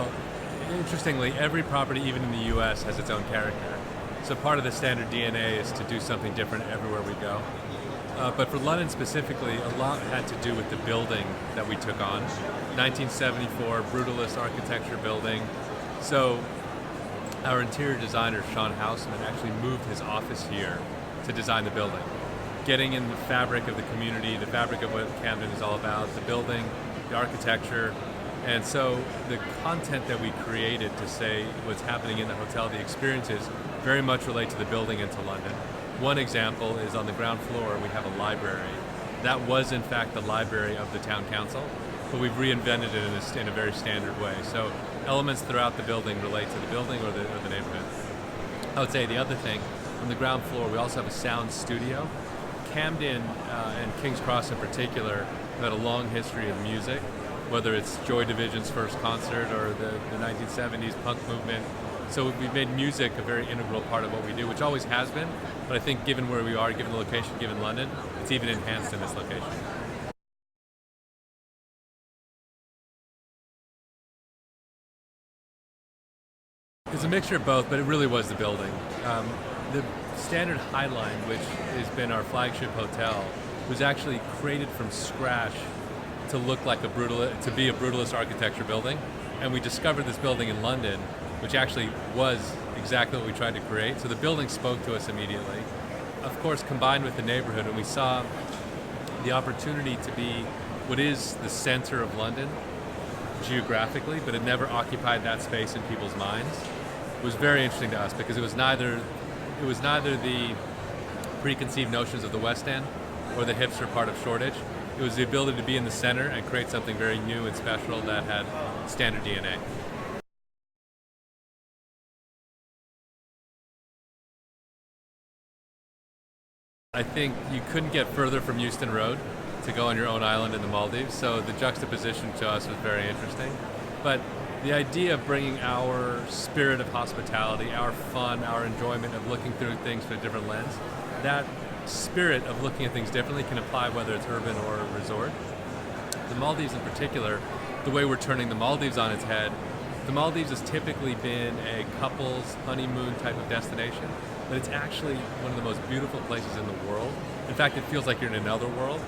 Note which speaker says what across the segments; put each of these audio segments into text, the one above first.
Speaker 1: Well, interestingly, every property, even in the US, has its own character. So part of the standard DNA is to do something different everywhere we go. But for London specifically, a lot had to do with the building that we took on. 1974, brutalist architecture building. So our interior designer, Sean Houseman, actually moved his office here to design the building. Getting in the fabric of the community, the fabric of what Camden is all about, the building, the architecture. And so the content that we created to say what's happening in the hotel, the experiences, very much relate to the building and to London. One example is on the ground floor, we have a library. That was in fact the library of the town council, but we've reinvented it in a very standard way. So elements throughout the building relate to the building or the neighborhood. I would say the other thing, on the ground floor, we also have a sound studio. Camden and King's Cross in particular have had a long history of music, whether it's Joy Division's first concert or the 1970s punk movement. So we've made music a very integral part of what we do, which always has been, but I think given where we are, given the location, given London, it's even enhanced in this location. It's a mixture of both, but it really was the building. The standard Eyeline, which has been our flagship hotel, was actually created from scratch to look like to be a brutalist architecture building. And we discovered this building in London, which actually was exactly what we tried to create. So the building spoke to us immediately. Of course, combined with the neighborhood, and we saw the opportunity to be what is the center of London geographically, but it never occupied that space in people's minds. It was very interesting to us because it was neither the preconceived notions of the West End or the hipster part of Shoreditch. It was the ability to be in the center and create something very new and special that had standard DNA. I think you couldn't get further from Euston Road to go on your own island in the Maldives, so the juxtaposition to us was very interesting. But the idea of bringing our spirit of hospitality, our fun, our enjoyment of looking through things through a different lens, that spirit of looking at things differently can apply whether it's urban or resort. The Maldives in particular, the way we're turning the Maldives on its head, the Maldives has typically been a couple's honeymoon type of destination, but it's actually one of the most beautiful places in the world. In fact, it feels like you're in another world.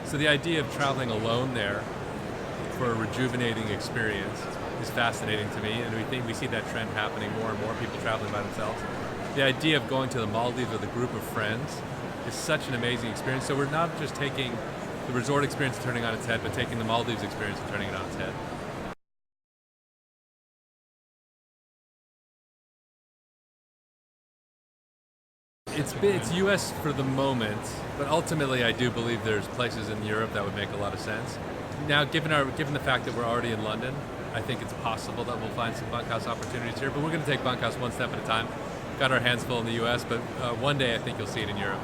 Speaker 1: So the idea of traveling alone there for a rejuvenating experience is fascinating to me, and we see that trend happening more and more, people traveling by themselves. The idea of going to the Maldives with a group of friends is such an amazing experience. So we're not just taking the resort experience and turning it on its head, but taking the Maldives experience and turning it on its head. It's US for the moment, but ultimately I do believe there's places in Europe that would make a lot of sense. Now, given the fact that we're already in London, I think it's possible that we'll find some bunkhouse opportunities here, but we're going to take bunkhouse one step at a time. Got our hands full in the US, but one day I think you'll see it in Europe.